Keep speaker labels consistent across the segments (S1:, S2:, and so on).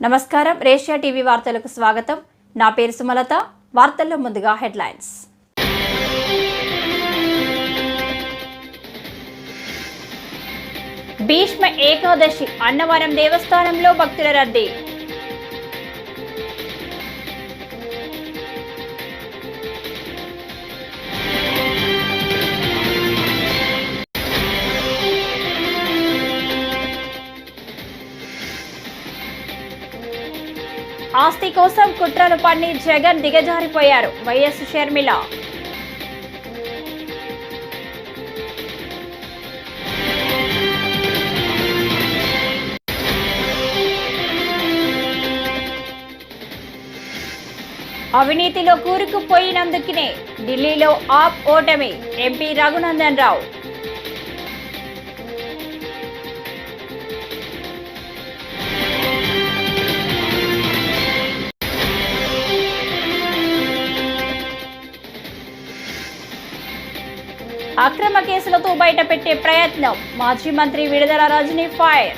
S1: నమస్కారం రేషియా టీవీ వార్తలకు స్వాగతం. నా పేరు సుమలత. వార్తల్లో ముందుగా హెడ్లైన్స్. భీష్మ ఏకాదశి అన్నవరం దేవస్థానంలో భక్తుల రద్దీ. ఆస్తి కోసం కుట్రలు పన్ని జగన్ దిగజారిపోయారు. వైఎస్ షర్మిల. అవినీతిలో కూరుకుపోయినందుకనే ఢిల్లీలో ఆప్ ఓటమి. ఎంపీ రఘునందన్ రావు. అక్రమ కేసులతో బయటపెట్టే ప్రయత్నం. మాజీ మంత్రి విడుదల రజనీ ఫైర్.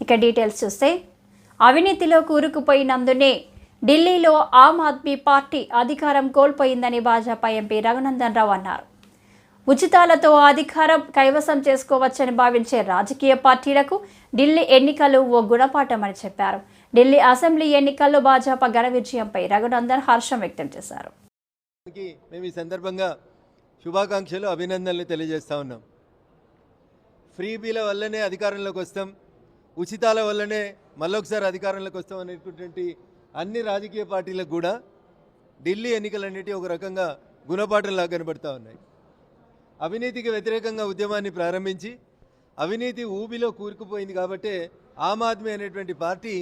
S1: ఇక డీటెయిల్స్ చూస్తే, అవినీతిలో కూరుకుపోయినందునే ఢిల్లీలో ఆమ్ ఆద్మీ పార్టీ అధికారం కోల్పోయిందని భాజపా ఎంపీ రఘునందన్ రావు అన్నారు. ఉచితాలతో అధికారం కైవసం చేసుకోవచ్చని భావించే రాజకీయ పార్టీలకు ఢిల్లీ ఎన్నికలు ఓ గుణపాఠమని చెప్పారు. ఢిల్లీ అసెంబ్లీ ఎన్నికల్లో భాజపా ఘన విజయంపై రఘునందన్ హర్షం వ్యక్తం చేశారు.
S2: మేము ఈ సందర్భంగా శుభాకాంక్షలు, అభినందనలు తెలియజేస్తా ఉన్నాం. ఫ్రీబీల వల్లనే అధికారంలోకి వస్తాం, ఉచితాల వల్లనే మళ్ళొకసారి అధికారంలోకి వస్తాం అనేటువంటి అన్ని రాజకీయ పార్టీలకు కూడా ఢిల్లీ ఎన్నికలన్నిటి ఒక రకంగా గుణపాఠంలాగా కనబడతా ఉన్నాయి. అవినీతికి వ్యతిరేకంగా ఉద్యమాన్ని ప్రారంభించి అవినీతి ఊబిలో కూరుకుపోయింది కాబట్టి ఆమ్ ఆద్మీ అనేటువంటి పార్టీ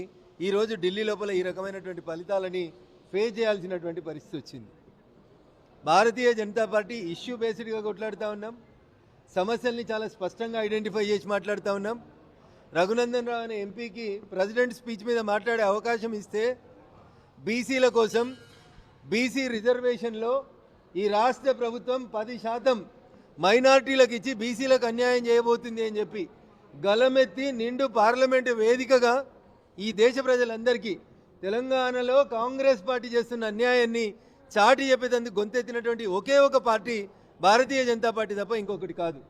S2: ఈరోజు ఢిల్లీ లోపల ఈ రకమైనటువంటి ఫలితాలని ఫేస్ చేయాల్సినటువంటి పరిస్థితి వచ్చింది. భారతీయ జనతా పార్టీ ఇష్యూ బేస్డ్గా కొట్లాడుతూ ఉన్నాం, సమస్యల్ని చాలా స్పష్టంగా ఐడెంటిఫై చేసి మాట్లాడుతూ ఉన్నాం. రఘునందన్ రావు అనే ఎంపీకి ప్రెసిడెంట్ స్పీచ్ మీద మాట్లాడే అవకాశం ఇస్తే బీసీల కోసం బీసీ రిజర్వేషన్లో ఈ రాష్ట్ర ప్రభుత్వం 10% మైనార్టీలకు ఇచ్చి బీసీలకు అన్యాయం చేయబోతుంది అని చెప్పి గలమెత్తి నిండు పార్లమెంటు వేదికగా ఈ దేశ ప్రజలందరికీ తెలంగాణలో కాంగ్రెస్ పార్టీ చేస్తున్న అన్యాయాన్ని చాటి చెప్పేందుకు గొంతెత్తినటువంటి ఒకే ఒక పార్టీ భారతీయ జనతా పార్టీ తప్ప ఇంకొకటి కాదు.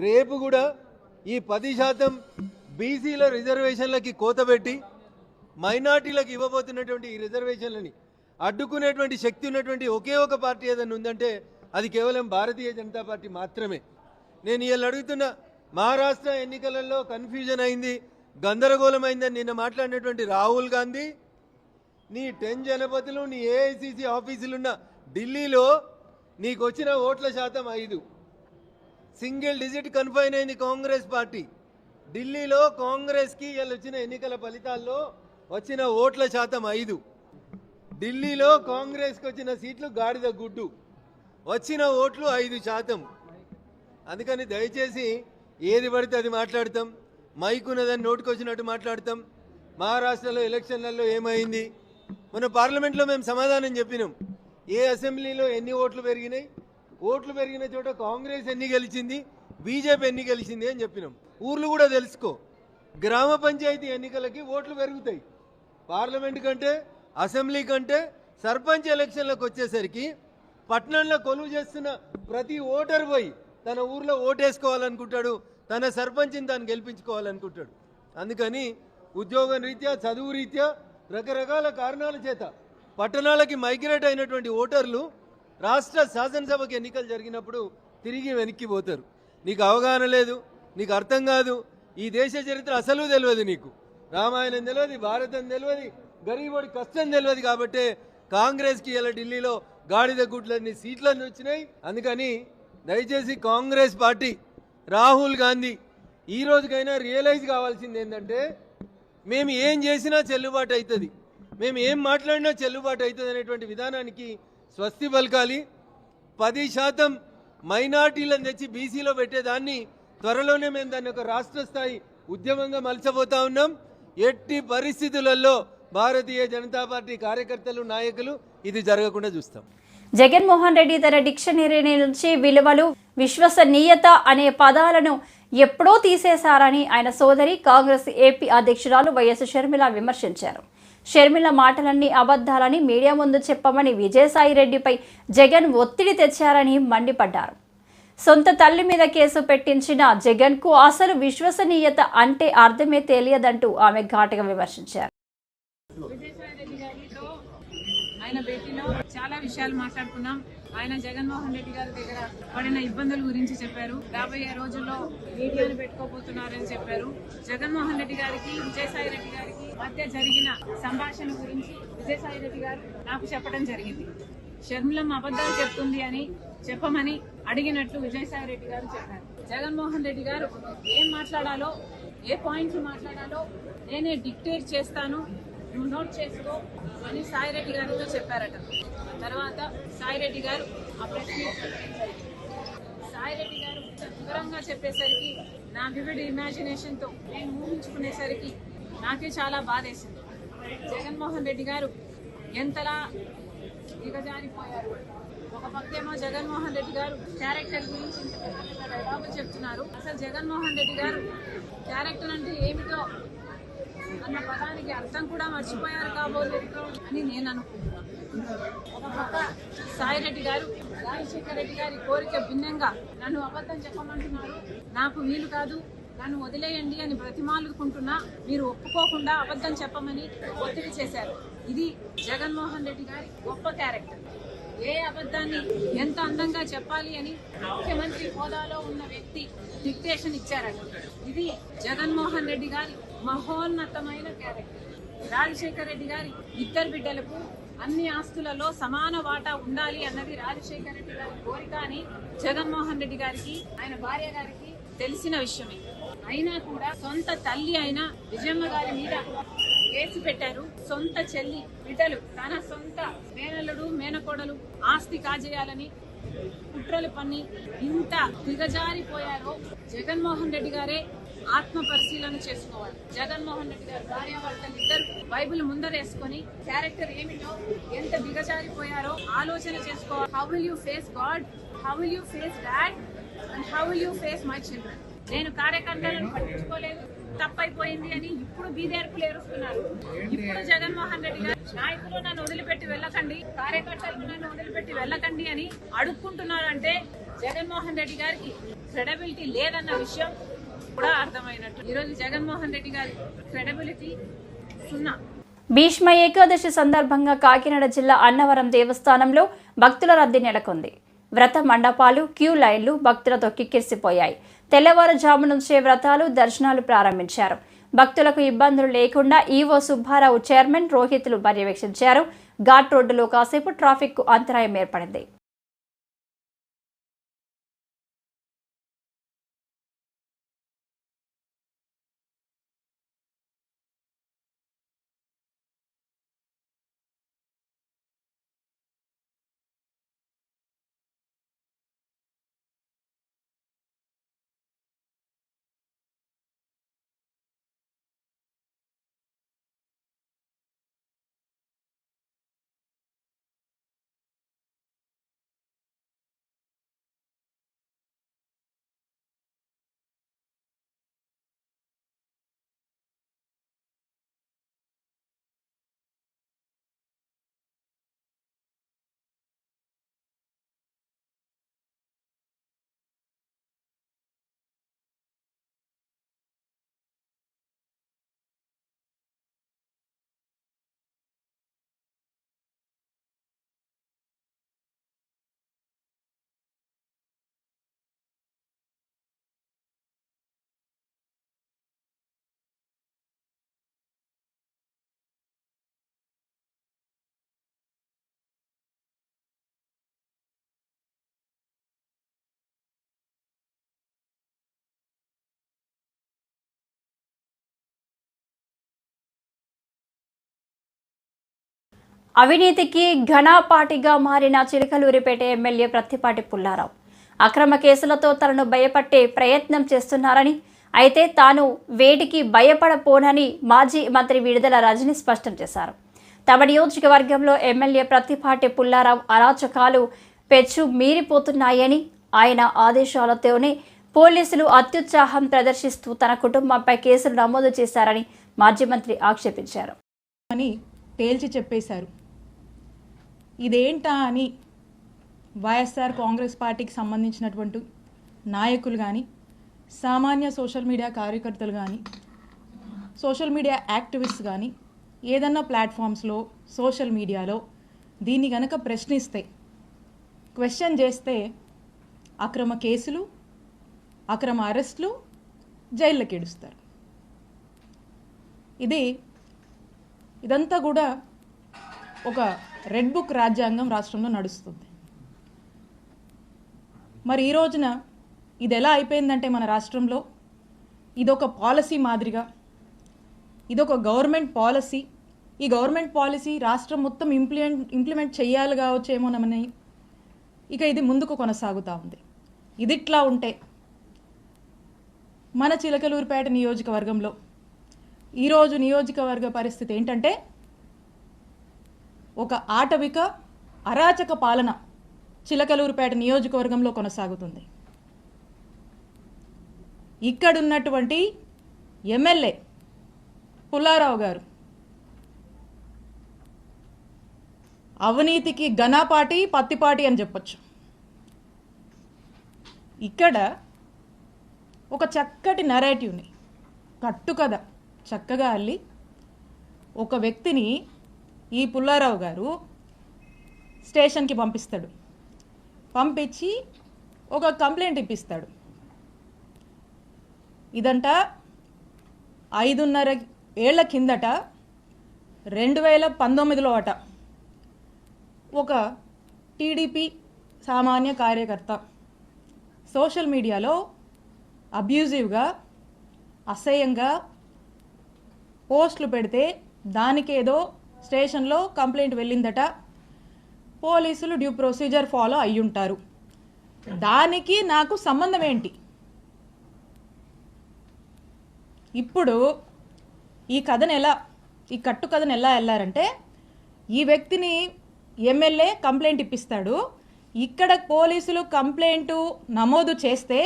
S2: రేపు కూడా ఈ 10% బీసీల రిజర్వేషన్లకి కోతబెట్టి మైనార్టీలకు ఇవ్వబోతున్నటువంటి ఈ రిజర్వేషన్లని అడ్డుకునేటువంటి శక్తి ఉన్నటువంటి ఒకే ఒక పార్టీ ఏదైనా ఉందంటే అది కేవలం భారతీయ జనతా పార్టీ మాత్రమే. నేను ఇవాళ అడుగుతున్న, మహారాష్ట్ర ఎన్నికలలో కన్ఫ్యూజన్ అయింది, గందరగోళమైందని నిన్న మాట్లాడినటువంటి రాహుల్ గాంధీ, నీ 10 జనపదులు, నీ ఏఐసిసి ఆఫీసులున్న ఢిల్లీలో నీకు వచ్చిన ఓట్ల శాతం 5, సింగిల్ డిజిట్ కన్ఫైన్ అయింది కాంగ్రెస్ పార్టీ. ఢిల్లీలో కాంగ్రెస్కి ఇవాళ వచ్చిన ఎన్నికల ఫలితాల్లో వచ్చిన ఓట్ల శాతం 5. ఢిల్లీలో కాంగ్రెస్కి వచ్చిన సీట్లు గాడిద గుడ్డు, వచ్చిన ఓట్లు 5%. అందుకని దయచేసి ఏది పడితే అది మాట్లాడతాం, మైకున్నదని నోటుకు వచ్చినట్టు మాట్లాడతాం. మహారాష్ట్రలో ఎలక్షన్లలో ఏమైంది, మన పార్లమెంట్లో మేము సమాధానం చెప్పినాం. ఏ అసెంబ్లీలో ఎన్ని ఓట్లు పెరిగినాయి, ఓట్లు పెరిగిన చోట కాంగ్రెస్ ఎన్ని గెలిచింది, బీజేపీ ఎన్ని గెలిచింది అని చెప్పినాం. ఊర్లు కూడా తెలుసుకో, గ్రామ పంచాయతీ ఎన్నికలకి ఓట్లు పెరుగుతాయి. పార్లమెంట్ కంటే, అసెంబ్లీ కంటే సర్పంచ్ ఎలక్షన్లకు వచ్చేసరికి పట్టణంలో కొలువు చేస్తున్న ప్రతి ఓటర్ పోయి తన ఊర్లో ఓటేసుకోవాలనుకుంటాడు, తన సర్పంచ్ని తాను గెలిపించుకోవాలనుకుంటాడు. అందుకని ఉద్యోగం రీత్యా, చదువు రీత్యా, రకరకాల కారణాల చేత పట్టణాలకి మైగ్రేట్ అయినటువంటి ఓటర్లు రాష్ట్ర శాసనసభకి ఎన్నికలు జరిగినప్పుడు తిరిగి వెనక్కి పోతారు. నీకు అవగాహన లేదు, నీకు అర్థం కాదు, ఈ దేశ చరిత్ర అసలు తెలియదు, నీకు రామాయణం తెలియదు, భారతం తెలియదు, గరీబోడి కష్టం తెలియదు. కాబట్టి కాంగ్రెస్కి ఇలా ఢిల్లీలో గాడిద గుడ్లన్నీ సీట్లన్నీ వచ్చినాయి. అందుకని దయచేసి కాంగ్రెస్ పార్టీ, రాహుల్ గాంధీ ఈ రోజుకైనా రియలైజ్ కావాల్సింది ఏంటంటే, మేము ఏం చేసినా చెల్లుబాటు అవుతుంది, మేము ఏం మాట్లాడినా చెల్లుబాటు అవుతుంది అనేటువంటి విధానానికి స్వస్తి పలకాలి. 10% మైనార్టీలను తెచ్చి బీసీలో పెట్టేదాన్ని త్వరలోనే మేము దాన్ని ఒక రాష్ట్ర స్థాయి ఉద్యమంగా మలచబోతా ఉన్నాం. ఎట్టి పరిస్థితులలో భారతీయ జనతా పార్టీ కార్యకర్తలు, నాయకులు ఇది జరగకుండా చూస్తాం.
S1: జగన్మోహన్ రెడ్డి తన డిక్షనరీ నుంచి విలువలు, విశ్వసనీయత అనే పదాలను ఎప్పుడో తీసేశారని ఆయన సోదరి కాంగ్రెస్ ఏపీ అధ్యక్షురాలు వైఎస్ షర్మిల విమర్శించారు. షర్మిల మాటలన్నీ అబద్ధాలని మీడియా ముందు చెప్పమని విజయసాయిరెడ్డిపై జగన్ ఒత్తిడి తెచ్చారని మండిపడ్డారు. సొంత తల్లి మీద కేసు పెట్టించిన జగన్కు అసలు విశ్వసనీయత అంటే అర్థమే తెలియదంటూ ఆమె ఘాటుగా విమర్శించారు.
S3: ఆయన భేటీలో చాలా విషయాలు మాట్లాడుకున్నాం. ఆయన జగన్మోహన్ రెడ్డి గారి దగ్గర పడిన ఇబ్బందుల గురించి చెప్పారు. రాబోయే రోజుల్లో మీడియాను పెట్టుకోబోతున్నారని చెప్పారు. జగన్మోహన్ రెడ్డి గారికి విజయసాయి రెడ్డి గారికి మధ్య జరిగిన సంభాషణ గురించి విజయసాయి రెడ్డి గారు నాకు చెప్పడం జరిగింది. షర్మిలమ్మ అబద్ధాలు చెప్తుంది అని చెప్పమని అడిగినట్లు విజయసాయి రెడ్డి గారు చెప్పారు. జగన్మోహన్ రెడ్డి గారు ఏం మాట్లాడాలో, ఏ పాయింట్లు మాట్లాడాలో నేనే డిక్టేట్ చేస్తాను, నువ్వు నోట్ చేసుకో అని సాయిరెడ్డి గారితో చెప్పారట. తర్వాత సాయిరెడ్డి గారు ఆ ప్రెస్ మీట్ సాయిరెడ్డి గారు వివరంగా చెప్పేసరికి నా వివిడ్ ఇమాజినేషన్తో నేను ఊహించుకునేసరికి నాకే చాలా బాధేసింది. జగన్మోహన్ రెడ్డి గారు ఎంతలా దిగజారిపోయారు. ఒక పక్కేమో జగన్మోహన్ రెడ్డి గారు క్యారెక్టర్ గురించి ఇంత పెద్ద డైలాగులు చెప్తున్నారు. అసలు జగన్మోహన్ రెడ్డి గారు క్యారెక్టర్ అంటే ఏమిటో అన్న పదానికి అర్థం కూడా మర్చిపోయారు కాబోలు అని నేను అనుకుంటున్నాను. ఒక పక్క సాయిరెడ్డి గారు రాజశేఖర రెడ్డి గారి కోరిక భిన్నంగా నన్ను అబద్ధం చెప్పమంటున్నారు, నాకు వీలు కాదు, నన్ను వదిలేయండి అని బ్రతిమాలుకుంటున్నా మీరు ఒప్పుకోకుండా అబద్ధం చెప్పమని ఒత్తిడి చేశారు. ఇది జగన్మోహన్ రెడ్డి గారి గొప్ప క్యారెక్టర్. ఏ అబద్ధాన్ని ఎంత అందంగా చెప్పాలి అని ముఖ్యమంత్రి హోదాలో ఉన్న వ్యక్తి డిక్టేషన్ ఇచ్చారట. ఇది జగన్మోహన్ రెడ్డి గారి మహోన్నతమైన క్యారెక్టర్. రాజశేఖర రెడ్డి గారి ఇద్దరు బిడ్డలకు అన్ని ఆస్తులలో సమాన వాటా ఉండాలి అన్నది రాజశేఖర రెడ్డి గారి కోరిక అని జగన్మోహన్ రెడ్డి గారికి, ఆయన భార్య గారికి తెలిసిన విషయమే. అయినా కూడా సొంత తల్లి అయిన విజయమ్మ గారి మీద కేసు పెట్టారు. సొంత చెల్లి బిడ్డలు, తన సొంత మేనల్లుడు మేనకోడలు ఆస్తి కాజేయాలని కుట్రలు పన్ని ఇంత దిగజారిపోయారో జగన్మోహన్ రెడ్డి గారే ఆత్మ పరిశీలన చేసుకోవాలి. జగన్మోహన్ రెడ్డి గారు భార్యాభర్తలు ఇద్దరు బైబిల్ ముందరేసుకొని క్యారెక్టర్ ఏమిటో, ఎంత దిగజారిపోయారో ఆలోచన చేసుకోవాలి. How will you face God, how will you face dad and how will you face my children. నేను కార్యకర్తలను పట్టించుకోలేదు, తప్పైపోయింది అని ఇప్పుడు బీదేర్పులు ఏరుస్తున్నారు. ఇప్పుడు జగన్మోహన్ రెడ్డి గారు నాయకులు నన్ను వదిలిపెట్టి వెళ్ళకండి, కార్యకర్తలు నన్ను వదిలిపెట్టి వెళ్ళకండి అని అడుక్కుంటున్నారు. అంటే జగన్మోహన్ రెడ్డి గారికి క్రెడిబిలిటీ లేదన్న విషయం కూడా అర్థమైనట్టు. ఈరోజు జగన్మోహన్ రెడ్డి గారి క్రెడిబిలిటీ సున్నా.
S1: భీష్మ ఏకాదశి సందర్భంగా కాకినాడ జిల్లా అన్నవరం దేవస్థానంలో భక్తుల రద్దీ నెలకొంది. వ్రత మండపాలు, క్యూ లైన్లు భక్తులతో కిక్కిరిసిపోయాయి. తెల్లవారుజాము నుంచే వ్రతాలు, దర్శనాలు ప్రారంభించారు. భక్తులకు ఇబ్బందులు లేకుండా ఈవో సుబ్బారావు, చైర్మన్ రోహితులు పర్యవేక్షించారు. ఘాట్ రోడ్డులో కాసేపు ట్రాఫిక్ కు అంతరాయం ఏర్పడింది. అవినీతికి ఘనాపాటిగా మారిన చిలకలూరిపేట ఎమ్మెల్యే ప్రత్తిపాటి పుల్లారావు అక్రమ కేసులతో తనను భయపట్టే ప్రయత్నం చేస్తున్నారని, అయితే తాను వేటికి భయపడపోనని మాజీ మంత్రి విడుదల రజని స్పష్టం చేశారు. తమ నియోజకవర్గంలో ఎమ్మెల్యే ప్రత్తిపాటి పుల్లారావు అరాచకాలు పెచ్చు మీరిపోతున్నాయని ఆయన ఆదేశాలతోనే పోలీసులు అత్యుత్సాహం ప్రదర్శిస్తూ తన కుటుంబంపై కేసులు నమోదు చేశారని మాజీ మంత్రి ఆక్షేపించారు.
S4: అని తేల్చి చెప్పేశారు. ఇదేంటా అని వైఎస్ఆర్ కాంగ్రెస్ పార్టీకి సంబంధించినటువంటి నాయకులు కానీ, సామాన్య సోషల్ మీడియా కార్యకర్తలు కానీ, సోషల్ మీడియా యాక్టివిస్ట్ కానీ ఏదన్నా ప్లాట్ఫామ్స్లో సోషల్ మీడియాలో దీన్ని కనుక ప్రశ్నిస్తే, క్వశ్చన్ చేస్తే అక్రమ కేసులు, అక్రమ అరెస్టులు, జైళ్ళకి ఏడుస్తారు. ఇదంతా కూడా ఒక రెడ్ బుక్ రాజ్యాంగం రాష్ట్రంలో నడుస్తుంది. మరి ఈ రోజున ఇది ఎలా అయిపోయిందంటే మన రాష్ట్రంలో ఇదొక పాలసీ మాదిరిగా, ఇదొక గవర్నమెంట్ పాలసీ. ఈ గవర్నమెంట్ పాలసీ రాష్ట్రం మొత్తం ఇంప్లిమెంట్ చేయాలి కావచ్చేమోనని ఇక ఇది ముందుకు కొనసాగుతూ ఉంది. ఇది ఇట్లా ఉంటే మన చిలకలూరుపేట నియోజకవర్గంలో ఈరోజు నియోజకవర్గ పరిస్థితి ఏంటంటే ఒక ఆటవిక అరాచక పాలన చిలకలూరుపేట నియోజకవర్గంలో కొనసాగుతుంది. ఇక్కడున్నటువంటి ఎమ్మెల్యే పుల్లారావు గారు అవినీతికి ఘనపాటి పత్తిపాటి అని చెప్పొచ్చు. ఇక్కడ ఒక చక్కటి నరేటివ్ని, కట్టుకథ చక్కగా అల్లి ఒక వ్యక్తిని ఈ పుల్లారావు గారు స్టేషన్కి పంపిస్తాడు. పంపించి ఒక కంప్లైంట్ ఇప్పిస్తాడు. ఇదంట 5.5 ఏళ్ల కిందట 2019లో అట ఒక టీడీపీ సామాన్య కార్యకర్త సోషల్ మీడియాలో అబ్యూజివ్గా, అసహ్యంగా పోస్టులు పెడితే దానికేదో స్టేషన్లో కంప్లైంట్ వెళ్ళిందట. పోలీసులు డ్యూ ప్రొసీజర్ ఫాలో అయ్యుంటారు. దానికి నాకు సంబంధం ఏంటి? ఇప్పుడు ఈ కట్టు కథను ఎలా వెళ్ళారంటే, ఈ వ్యక్తిని ఎమ్మెల్యే కంప్లైంట్ ఇప్పిస్తాడు. ఇక్కడ పోలీసులు కంప్లైంట్ నమోదు చేస్తే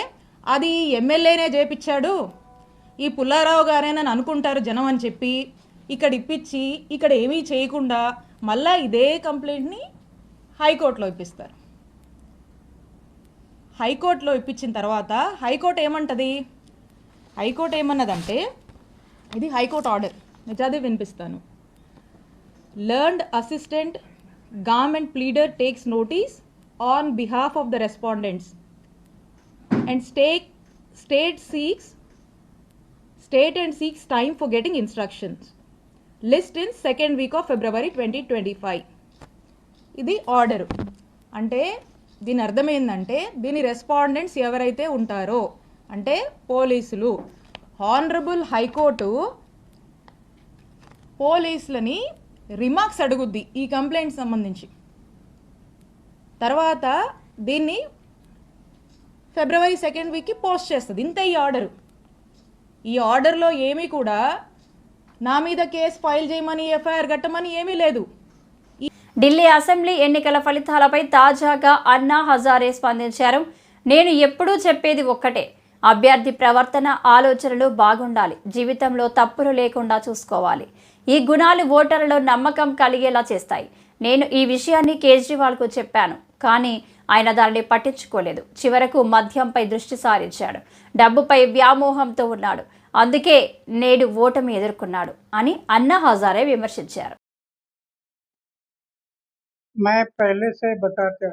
S4: అది ఎమ్మెల్యేనే చేపించాడు, ఈ పుల్లారావు గారేనని అనుకుంటారు జనం అని చెప్పి ఇక్కడ ఇప్పించి ఇక్కడ ఏమీ చేయకుండా మళ్ళా ఇదే కంప్లైంట్ని హైకోర్టులో ఇప్పిస్తారు. హైకోర్టులో ఇప్పించిన తర్వాత హైకోర్టు ఏమన్నదంటే, ఇది హైకోర్టు ఆర్డర్, నేను చదివి వినిపిస్తాను. Learned assistant government pleader takes notice on behalf of the respondents and state and seeks time for getting instructions. List in second week of February 2025. ఇది ఆర్డర్. అంటే దీని అర్థం ఏంటంటే, దీని రెస్పాండెంట్స్ ఎవరైతే ఉంటారో అంటే పోలీసులు, హానరబుల్ హైకోర్టు పోలీసులని రిమార్క్స్ అడుగుద్ది ఈ కంప్లైంట్ సంబంధించి. తర్వాత దీన్ని ఫిబ్రవరి 2nd వీక్కి పోస్ట్ చేస్తుంది. ఇంత ఈ ఆర్డరు. ఈ ఆర్డర్లో ఏమీ కూడా నా మీద కేసు ఫైల్ చేయమని, ఎఫ్ఐఆర్ కట్టమని ఏమీ లేదు.
S1: ఢిల్లీ అసెంబ్లీ ఎన్నికల ఫలితాలపై తాజాగా అన్నా హజారే స్పందించారు. నేను ఎప్పుడూ చెప్పేది ఒక్కటే, అభ్యర్థి ప్రవర్తన, ఆలోచనలు బాగుండాలి, జీవితంలో తప్పులు లేకుండా చూసుకోవాలి. ఈ గుణాలు ఓటర్లలో నమ్మకం కలిగేలా చేస్తాయి. నేను ఈ విషయాన్ని కేజ్రీవాల్కు చెప్పాను, కానీ ఆయన దానిని పట్టించుకోలేదు. చివరకు మద్యంపై దృష్టి సారించాడు, డబ్బుపై వ్యామోహంతో ఉన్నాడు, అందుకే నేడు ఓటమి ఎదుర్కొన్నాడు అని అన్నా హజారే విమర్శించారు.
S5: मैं पहले से बताता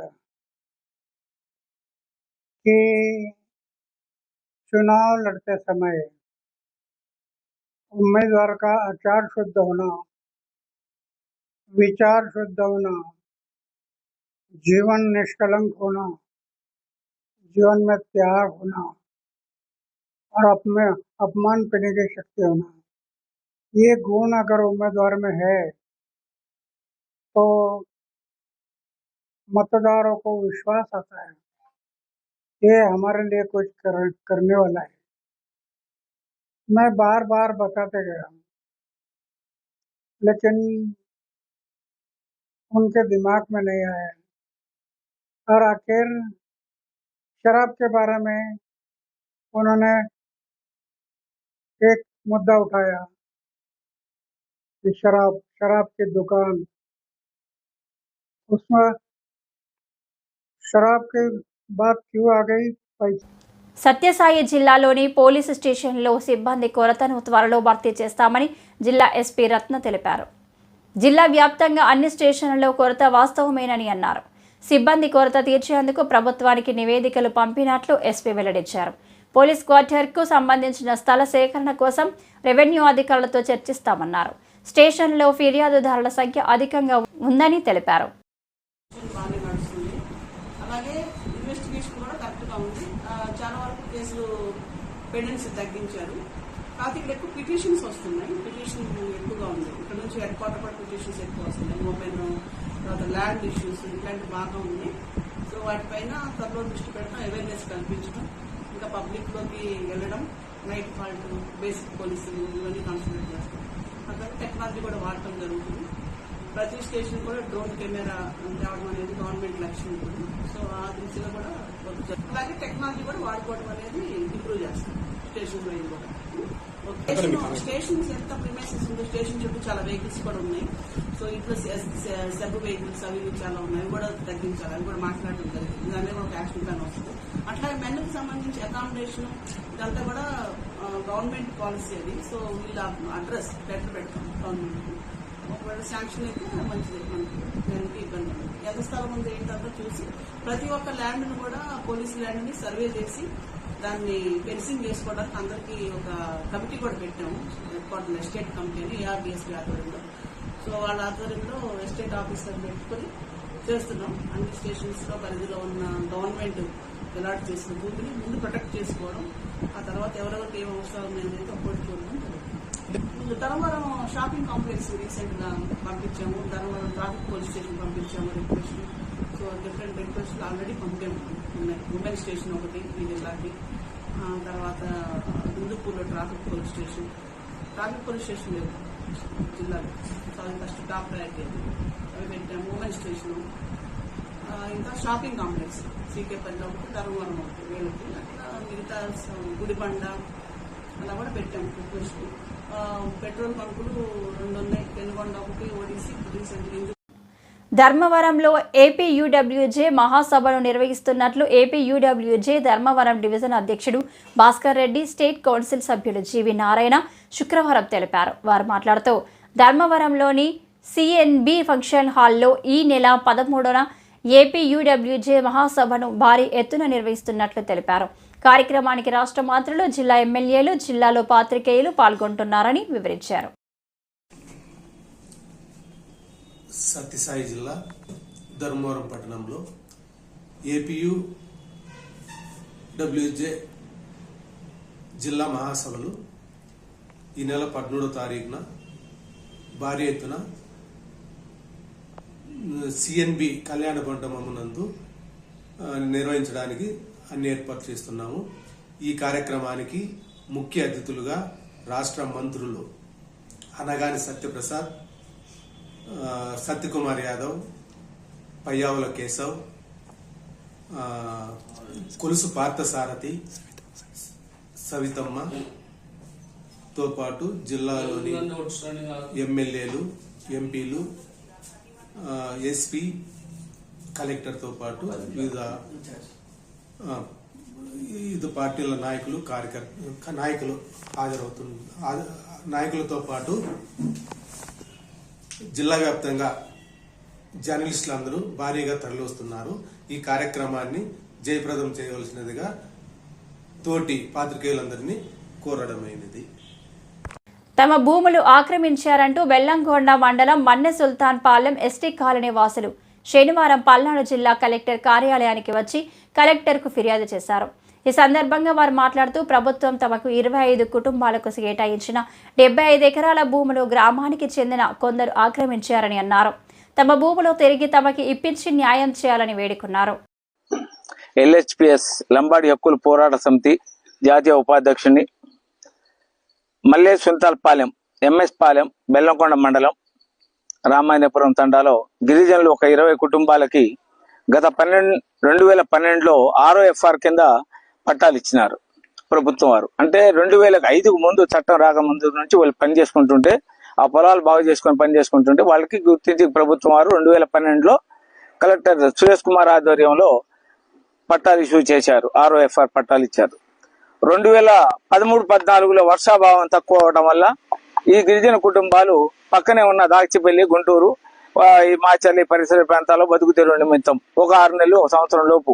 S5: कि चुनाव लड़ते समय उम्मीदवार का आचार शुद्ध होना, विचार शुद्ध होना, जीवन निष्कलंक होना, जीवन में त्याग होना और अपमान करने की शक्ति होना, ये गुण अगर उम्मीदवार में है तो मतदारों को विश्वास आता है ये हमारे लिए कुछ करने वाला है. मैं बार बार बताते गया, लेकिन उनके दिमाग में नहीं आया। और आखिर शराब के बारे में उन्होंने एक मुद्दा उठाया कि शराब की दुकान, उसमें शराब की बात क्यों आ गई? पैसा।
S1: సత్యసాయి జిల్లాలోని పోలీసు స్టేషన్లో సిబ్బంది కొరతను త్వరలో భర్తీ చేస్తామని జిల్లా ఎస్పీ రత్న తెలిపారు. జిల్లా వ్యాప్తంగా అన్ని స్టేషన్లలో కొరత వాస్తవమేనని అన్నారు. సిబ్బంది కొరత తీర్చేందుకు ప్రభుత్వానికి నివేదికలు పంపినట్లు ఎస్పీ వెల్లడించారు. పోలీస్ క్వార్టర్కు సంబంధించిన స్థల సేకరణ కోసం రెవెన్యూ అధికారులతో చర్చిస్తామన్నారు. స్టేషన్లో ఫిర్యాదుదారుల సంఖ్య అధికంగా ఉందని తెలిపారు.
S6: అలాగే ఇన్వెస్టిగేషన్ కూడా కరెక్ట్గా ఉంది. చాలా వరకు కేసులు పెండెన్సీ తగ్గించారు. కాకపోతే ఇక్కడ ఎక్కువ పిటిషన్స్ వస్తున్నాయి. పిటిషన్ ఎక్కువగా ఉంది. ఇక్కడ నుంచి హెడ్ క్వార్టర్ కూడా పిటిషన్స్ ఎక్కువ వస్తున్నాయి. మొబైల్ తర్వాత ల్యాండ్ ఇష్యూస్ ఇట్లాంటివి బాగా ఉన్నాయి. సో వాటిపైన త్వరలో దృష్టి పెట్టడం, అవేర్నెస్ కల్పించడం, ఇంకా పబ్లిక్లోకి వెళ్ళడం, నైట్ ఫాల్ట్, బేసిక్ పోలీసులు ఇవన్నీ కాన్సన్ట్రేట్ చేస్తాం. అట్లాగే టెక్నాలజీ కూడా వాడటం జరుగుతుంది. ప్రతి స్టేషన్ కూడా డ్రోన్ కెమెరా తేవడం అనేది గవర్నమెంట్ లక్ష్యం ఉంటుంది. సో ఆ దృష్టిలో కూడా అలాగే టెక్నాలజీ కూడా వాడుకోవడం అనేది ఇంప్రూవ్ చేస్తాం స్టేషన్ వైజ్ కూడా. స్టేషన్స్ ఎంత ప్రిమైసెస్ ఉందో స్టేషన్ చుట్టూ చాలా వెహికల్స్ కూడా ఉన్నాయి. సో ఇట్లా సబ్ వెహికల్స్ అవి చాలా ఉన్నాయి. అవి కూడా తగ్గించాలి. అవి కూడా మాట్లాడడం జరిగింది. దాని కూడా ఒక యాక్షన్ ప్లాన్ వస్తుంది. అట్లాగే మెన్కి సంబంధించి అకామిడేషన్ ఇదంతా కూడా గవర్నమెంట్ పాలసీ అది. సో వీళ్ళు అడ్రస్ లెటర్ పెడతాం గవర్నమెంట్. ఒకవేళ శాంక్షన్ అయితే మంచిది, మనకి దానికి ఇబ్బంది లేదు. ఎంత స్థలం ఉంది ఏంటంతా చూసి ప్రతి ఒక్క ల్యాండ్ను కూడా పోలీసు ల్యాండ్ని సర్వే చేసి దాన్ని ఫెన్సింగ్ చేసుకోవడానికి అందరికీ ఒక కమిటీ కూడా పెట్టాము. ఎస్టేట్ కమిటీ అని ఏఆర్డిఎస్పీ ఆధ్వర్యంలో. సో వాళ్ళ ఆధ్వర్యంలో ఎస్టేట్ ఆఫీసర్ పెట్టుకుని చేస్తున్నాం. అన్ని స్టేషన్స్ లో పరిధిలో ఉన్న గవర్నమెంట్ అలాట్ చేసిన భూమిని ముందు ప్రొటెక్ట్ చేసుకోవడం, ఆ తర్వాత ఎవరెవరికి ఏం అవసరం అనేది అప్పుడు చూడడం జరుగుతుంది. ధర్మవరం షాపింగ్ కాంప్లెక్స్ రీసెంట్ గా పంపించాము. ధర్మవరం ట్రాఫిక్ పోలీస్ స్టేషన్ పంపించాము రిక్వెస్ట్. సో డిఫరెంట్ రిక్వెస్ట్లు ఆల్రెడీ పంపాము. ఉన్నాయి. ఉమెన్ స్టేషన్ ఒకటి ఈ జిల్లాకి, తర్వాత హిందూపూర్లో ట్రాఫిక్ పోలీస్ స్టేషన్ లేదు జిల్లాలో. సో అది ఫస్ట్ టాప్ ప్రయారిటీ అవి పెట్టాము. ఉమెన్ స్టేషన్, ఇంకా షాపింగ్ కాంప్లెక్స్ సీకేపల్లి ఒకటి, ధర్మవరం ఒకటి, వీళ్ళకి అట్లా మిగతా గుడిబండ అలా కూడా పెట్టాము రిక్వెస్ట్. పెట్రోల్ బంకులు 2 ఉన్నాయి. పెనుగొండ ఒకటి, ఓడిసి రీసెంట్.
S1: ధర్మవరంలో ఏపీయూడబ్ల్యూజే మహాసభను నిర్వహిస్తున్నట్లు ఏపీయూడబ్ల్యూజే ధర్మవరం డివిజన్ అధ్యక్షుడు భాస్కర్ రెడ్డి, స్టేట్ కౌన్సిల్ సభ్యుడు జీవి నారాయణ శుక్రవారం తెలిపారు. వారు మాట్లాడుతూ ధర్మవరంలోని సిఎన్బి ఫంక్షన్ హాల్లో ఈ నెల 13న ఏపీయూడబ్ల్యూజే మహాసభను భారీ ఎత్తున నిర్వహిస్తున్నట్లు తెలిపారు. కార్యక్రమానికి రాష్ట్ర మంత్రులు, జిల్లా ఎమ్మెల్యేలు, జిల్లాలో పాత్రికేయులు పాల్గొంటున్నారని వివరించారు.
S7: సత్యసాయి జిల్లా ధర్మవరం పట్టణంలో ఏపీయూడబ్ల్యూజే జిల్లా మహాసభలు ఈ నెల 13వ తారీఖున భారీ ఎత్తున సిఎన్బి కళ్యాణ మండపమునందు నిర్వహించడానికి అన్ని ఏర్పాటు చేస్తున్నాము. ఈ కార్యక్రమానికి ముఖ్య అతిథులుగా రాష్ట్ర మంత్రులు అనగాని సత్యప్రసాద్, సత్యకుమార్ యాదవ్, పయ్యావుల కేశవ్, కొలుసు పార్థసారథి, సవితమ్మతో పాటు జిల్లాలోని ఎమ్మెల్యేలు, ఎంపీలు, ఎస్పీ, కలెక్టర్తో పాటు వివిధ పార్టీల నాయకులు నాయకులతో పాటు జిల్లా వ్యాప్తంగా జర్నలిస్టులు అందరూ భారీగా తరలివస్తున్నారు. ఈ కార్యక్రమాన్ని జయప్రదం చేయవలసినదిగా తోటి పాత్రికేయులందరినీ కోరడమైనది.
S1: తమ భూములు ఆక్రమించారంటూ బెల్లంకొండ మండలం మన్నె సుల్తాన్ పాలెం ఎస్టీ కాలనీ వాసులు శనివారం పల్నాడు జిల్లా కలెక్టర్ కార్యాలయానికి వచ్చి కలెక్టర్కు ఫిర్యాదు చేశారు. ఈ సందర్భంగా వారు మాట్లాడుతూ ప్రభుత్వం తమకు 25 కుటుంబాలకు కేటాయించిన 75 ఎకరాల భూములు గ్రామానికి చెందిన కొందరు ఆక్రమించారని అన్నారు. తమ భూములు తిరిగి తమకి ఇప్పించి న్యాయం చేయాలని వేడుకున్నారు.
S8: ఎల్హెచ్పిఎస్ లంబాడి హక్కుల పోరాట సమితి జాతీయ ఉపాధ్యక్షుని, మల్లె సుల్తాన్ పాలెం, ఎంఎస్ పాలెం, బెల్లంకొండ మండలం రామాయణపురం తండాలో గిరిజనులు ఒక 20 కుటుంబాలకి గత 2012లో 6వ FR కింద పట్టాలు ఇచ్చినారు ప్రభుత్వం వారు. అంటే 2005కు ముందు చట్టం రాకముందు నుంచి వాళ్ళు పని చేసుకుంటుంటే, ఆ పొలాలు బాగు చేసుకొని పని చేసుకుంటుంటే వాళ్ళకి గుర్తించి ప్రభుత్వం వారు 2012లో కలెక్టర్ సురేష్ కుమార్ ఆధ్వర్యంలో పట్టాలు ఇష్యూ చేశారు. 6వ FR పట్టాలు ఇచ్చారు. 2013-14లో వర్షాభావం తక్కువ అవడం వల్ల ఈ గిరిజన కుటుంబాలు పక్కనే ఉన్న దాచిపల్లి, గుంటూరు, ఈ మాచర్లి పరిసర ప్రాంతాల్లో బతుకు తెరువు నిమిత్తం ఒక 6 నెలలు, ఒక సంవత్సరం లోపు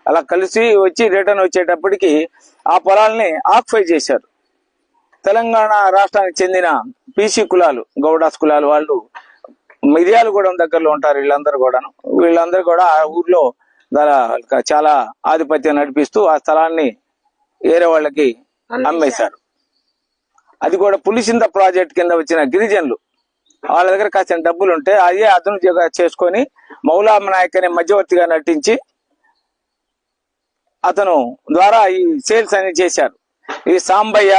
S8: అలా కలిసి వచ్చి రిటర్న్ వచ్చేటప్పటికి ఆ పొలాల్ని ఆక్యుపై చేశారు. తెలంగాణ రాష్ట్రానికి చెందిన PC కులాలు, గౌడాస్ కులాలు వాళ్ళు మిర్యాలగూడెం దగ్గరలో ఉంటారు. వీళ్ళందరూ కూడా ఆ ఊర్లో చాలా ఆధిపత్యం నడిపిస్తూ ఆ స్థలాన్ని వేరే వాళ్ళకి అమ్మేశారు. అది కూడా పులిసింద ప్రాజెక్ట్ కింద వచ్చిన గిరిజనులు వాళ్ళ దగ్గర కాసిన డబ్బులు ఉంటే అదే అదను చేసుకొని మౌలామ నాయక్ అనే మధ్యవర్తిగా నటించి అతను ద్వారా ఈ సేల్స్ అనేది చేశారు. ఈ సాంబయ్య,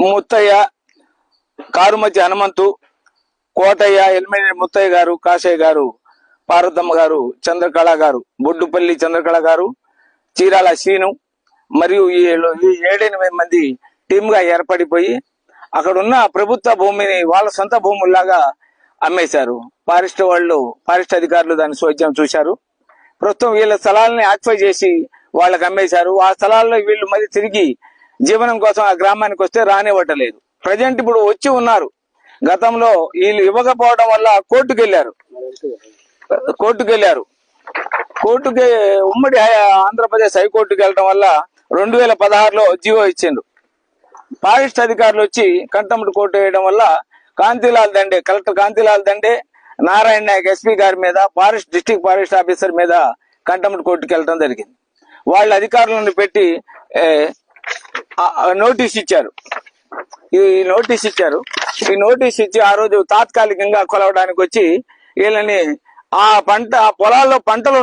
S8: ముత్తయ్య, కారుమతి హనుమంతు, కోటయ్య, ఎల్మినేని ముత్తయ్య గారు, కాశయ్య గారు, పార్వతమ్మ గారు, చంద్రకళ గారు, బొడ్డుపల్లి చంద్రకళ గారు, చీరాల శీను మరియు ఈ 7-8 మంది టీమ్ గా ఏర్పడిపోయి అక్కడ ఉన్న ప్రభుత్వ భూమిని వాళ్ళ సొంత భూముల్లాగా అమ్మేశారు. ఫారెస్ట్ అధికారులు దాన్ని స్వచ్ఛం చూశారు. ప్రస్తుతం వీళ్ళ స్థలాలని ఆక్యుపై చేసి వాళ్ళకి అమ్మేశారు. ఆ స్థలాల్లో వీళ్ళు మరి తిరిగి జీవనం కోసం ఆ గ్రామానికి వస్తే రానివ్వటలేదు. ప్రజెంట్ ఇప్పుడు వచ్చి ఉన్నారు. గతంలో వీళ్ళు ఇవ్వకపోవడం వల్ల కోర్టుకు వెళ్ళారు. కోర్టుకి ఉమ్మడి ఆంధ్రప్రదేశ్ హైకోర్టుకి వెళ్ళడం వల్ల 2016లో జీవో ఇచ్చిండ్రు. ఫారెస్ట్ అధికారులు వచ్చి కంటెంప్ట్ కోర్టు వేయడం వల్ల కలెక్టర్ కాంతిలాల్ దండే, నారాయణ నాయక్ SP గారి మీద, డిస్ట్రిక్ట్ ఫారెస్ట్ ఆఫీసర్ మీద కంటెంప్ట్ కోర్టుకి వెళ్ళడం జరిగింది. వాళ్ళ అధికారులను పెట్టి నోటీస్ ఇచ్చారు. ఈ నోటీస్ ఇచ్చి ఆ రోజు తాత్కాలికంగా కొలవడానికి వచ్చి వీళ్ళని ఆ పొలాల్లో పంటలు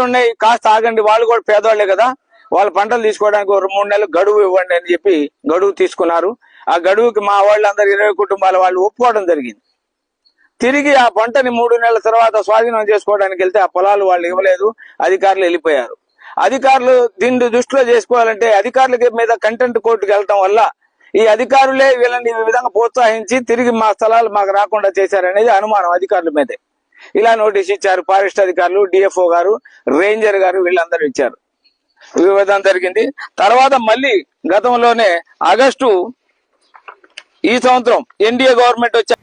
S8: ఉన్నాయి కాస్త ఆగండి, వాళ్ళు కూడా పేదవాళ్లే కదా, వాళ్ళ పంటలు తీసుకోవడానికి 3 నెలలు గడువు ఇవ్వండి అని చెప్పి గడువు తీసుకున్నారు. ఆ గడువుకి మా వాళ్ళందరూ 20 కుటుంబాల వాళ్ళు ఒప్పుకోవడం జరిగింది. తిరిగి ఆ పంటని 3 నెలల తర్వాత స్వాధీనం చేసుకోవడానికి వెళ్తే ఆ పొలాలు వాళ్ళు ఇవ్వలేదు, అధికారులు వెళ్ళిపోయారు. అధికారులు దీన్ని దృష్టిలో చేసుకోవాలంటే అధికారుల మీద కంటెంప్ట్ కోర్టుకు వెళ్ళటం వల్ల ఈ అధికారులే వీళ్ళని ఈ విధంగా ప్రోత్సహించి తిరిగి మా స్థలాలు మాకు రాకుండా చేశారనేది అనుమానం అధికారుల మీదే. ఇలా నోటీస్ ఇచ్చారు. ఫారెస్ట్ అధికారులు, DFO గారు, రేంజర్ గారు వీళ్ళందరూ ఇచ్చారు. వివాదం జరిగింది. తర్వాత మళ్ళీ గతంలోనే ఆగస్టు ఈ సంవత్సరం NDA గవర్నమెంట్ వచ్చి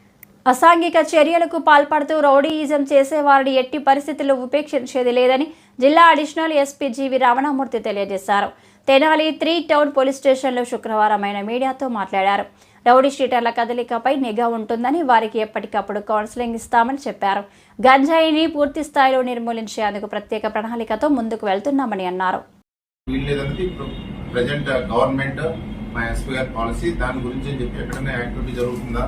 S1: అసాంఘిక చర్యలకు పాల్పడుతూ రౌడీయిజం చేసేవారిని ఎట్టి పరిస్థితుల్లో ఉపేక్షించేది లేదని జిల్లా అడిషనల్ SP GV రమణమూర్తి తెలియజేశారు. తెనాలి 3 టౌన్ పోలీస్ స్టేషన్లో శుక్రవారం ఆయన మీడియాతో మాట్లాడారు. రౌడీ షీటర్ల కదలికపై నిఘా ఉంటుందని, వారికి ఎప్పటికప్పుడు కౌన్సిలింగ్ ఇస్తామని చెప్పారు. గంజాయిని పూర్తి స్థాయిలో నిర్మూలించేందుకు ప్రత్యేక ప్రణాళికతో ముందుకు వెళ్తున్నామని అన్నారు.
S9: గవర్నమెంట్ మా SP గారి పాలసీ దాని గురించి చెప్పి ఎక్కడైనా యాక్టివిటీ జరుగుతుందా,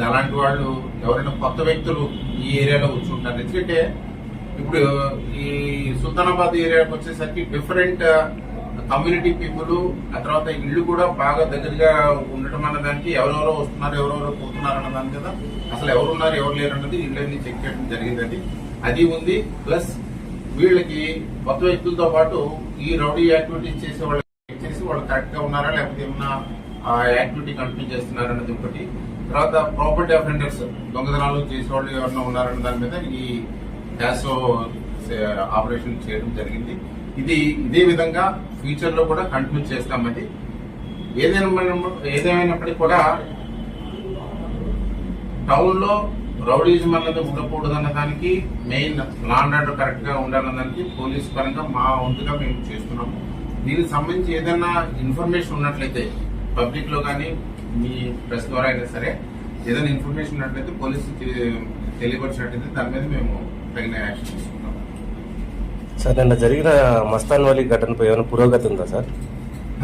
S9: అలాంటి వాళ్ళు ఎవరైనా కొత్త వ్యక్తులు ఈ ఏరియాలో కూర్చుంటారు. ఎందుకంటే ఇప్పుడు ఈ సుల్తానాబాద్ ఏరియాకి వచ్చేసరికి డిఫరెంట్ కమ్యూనిటీ పీపుల్, ఆ తర్వాత ఇల్లు కూడా బాగా దగ్గరగా ఉండటం అన్న దానికి ఎవరెవరో వస్తున్నారు, ఎవరెవరో పోతున్నారు అన్న దాని కదా అసలు ఎవరున్నారు ఎవరు లేరు అన్నది ఇళ్ళని చెక్ చేయడం జరిగింది. అది ఉంది. ప్లస్ వీళ్ళకి కొత్త వ్యక్తులతో పాటు ఈ రౌడీ యాక్టివిటీస్ చేసి వాళ్ళు కరెక్ట్ గా ఉన్నారా లేకపోతే ఏమన్నా ఆ యాక్టివిటీ కంటిన్యూ చేస్తున్నారా అన్నది ఒకటి. తర్వాత ప్రాపర్టీ అఫెండర్స్, దొంగతనాలు చేసేవాళ్ళు ఎవరైనా ఉన్నారన్న దాని మీద ఈ క్యాష్ ఆపరేషన్ చేయడం జరిగింది. ఇదే విధంగా ఫ్యూచర్ లో కూడా కంటిన్యూ చేస్తామది. ఏదేమైనప్పటికీ కూడా టౌన్ లో రౌడీజం అన్నది ఉండకూడదు అన్న దానికి, main law and order correct గా ఉండాలన్న దానికి పోలీస్ పరంగా మా వంతుగా మేము చేస్తున్నాము. దీనికి సంబంధించి ఏదైనా ఇన్ఫర్మేషన్ ఉన్నట్లయితే పబ్లిక్ లో కానీ మీ ప్రెస్ ద్వారా అయినా సరే ఏదైనా ఇన్ఫర్మేషన్ ఉన్నట్లయితే పోలీసు తెలియపరిచినట్లయితే దాని మీద మేము తగిన యాక్షన్ తీసుకుంటాం.
S10: సార్, నిన్న జరిగిన మస్తాన్ వాలీ ఘటనపై ఏమైనా పురోగతి ఉందా సార్?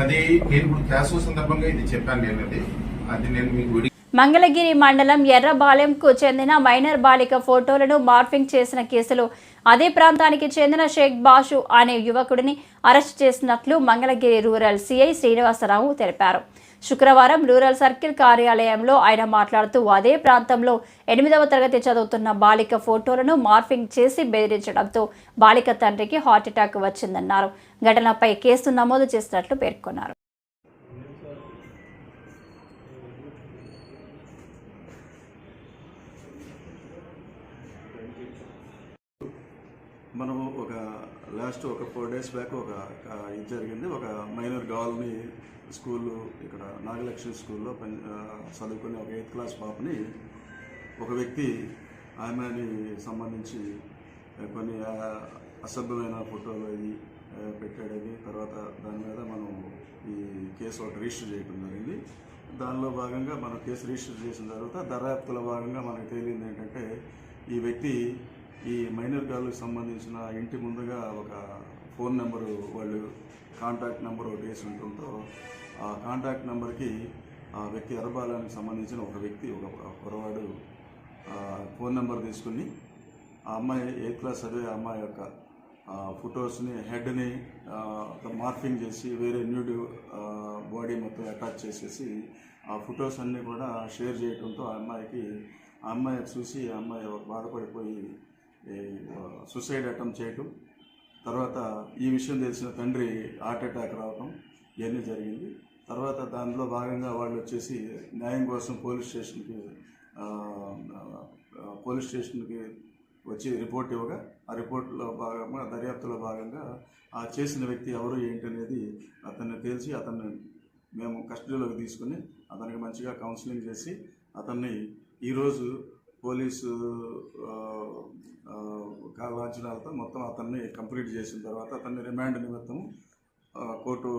S9: అది నేను ఇప్పుడు క్యాష్ సందర్భంగా ఇది చెప్పాను. అది నేను మీకు
S1: మంగళగిరి మండలం ఎర్రబాలెంకు చెందిన మైనర్ బాలిక ఫోటోలను మార్ఫింగ్ చేసిన కేసులో అదే ప్రాంతానికి చెందిన షేక్ బాషు అనే యువకుడిని అరెస్ట్ చేసినట్లు మంగళగిరి రూరల్ సిఐ శ్రీనివాసరావు తెలిపారు. శుక్రవారం రూరల్ సర్కిల్ కార్యాలయంలో ఆయన మాట్లాడుతూ అదే ప్రాంతంలో 8వ తరగతి చదువుతున్న బాలిక ఫోటోలను మార్ఫింగ్ చేసి బెదిరించడంతో బాలిక తండ్రికి హార్ట్అటాక్ వచ్చిందన్నారు. ఘటనపై కేసు నమోదు చేసినట్లు పేర్కొన్నారు.
S11: మనము ఒక 4 days బ్యాక్ ఇది జరిగింది. ఒక మైనర్ గర్ల్ని స్కూలు ఇక్కడ నాగలక్ష్మి స్కూల్లో చదువుకునే ఒక 8th క్లాస్ పాపని ఒక వ్యక్తి ఆమెని సంబంధించి కొన్ని అసభ్యమైన ఫోటోలు అవి పెట్టాడని తర్వాత దాని మీద మనం ఈ కేసు ఒకటి రిజిస్టర్ చేయడం జరిగింది. దానిలో భాగంగా మనం కేసు రిజిస్టర్ చేసిన తర్వాత దర్యాప్తులో భాగంగా మనకు తేలింది ఏంటంటే ఈ వ్యక్తి ఈ మైనర్ గర్ల్కి సంబంధించిన ఇంటి ముందుగా ఒక ఫోన్ నెంబరు వాళ్ళు కాంటాక్ట్ నెంబర్ ఒకటి వేసి ఉండటంతో ఆ కాంటాక్ట్ నెంబర్కి ఆ వ్యక్తి అరబాలానికి సంబంధించిన ఒక వ్యక్తి ఒక కురవాడు ఫోన్ నెంబర్ తీసుకుని ఆ అమ్మాయి 8th క్లాస్ చదివే అమ్మాయి యొక్క ఫొటోస్ని హెడ్ని మార్ఫింగ్ చేసి వేరే న్యూడ్ బాడీ మొత్తం అటాచ్ చేసేసి ఆ ఫొటోస్ అన్నీ కూడా షేర్ చేయడంతో ఆ అమ్మాయి చూసి ఆ అమ్మాయి బాధపడిపోయి సూసైడ్ అటెంప్ట్ చేయటం, తర్వాత ఈ విషయం తెలిసిన తండ్రి హార్ట్ అటాక్ రావటం ఇవన్నీ జరిగింది. తర్వాత దానిలో భాగంగా వాళ్ళు వచ్చేసి న్యాయం కోసం పోలీస్ స్టేషన్కి వచ్చి రిపోర్ట్ ఇవ్వగా ఆ రిపోర్ట్లో భాగంగా దర్యాప్తులో భాగంగా ఆ చేసిన వ్యక్తి ఎవరు ఏంటనేది అతన్ని తెలిసి అతన్ని మేము కస్టడీలోకి తీసుకుని అతనికి మంచిగా కౌన్సిలింగ్ చేసి అతన్ని ఈరోజు పోలీసు లాంఛనాలతో మొత్తం అతన్ని కంప్లీట్ చేసిన తర్వాత అతన్ని రిమాండ్ నిమిత్తం కోర్టు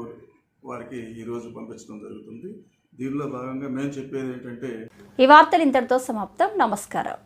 S11: వారికి ఈరోజు పంపించడం జరుగుతుంది. దీనిలో భాగంగా మేము చెప్పేది ఏంటంటే
S1: ఈ వార్తలు ఇంతటితో సమాప్తం. నమస్కారం.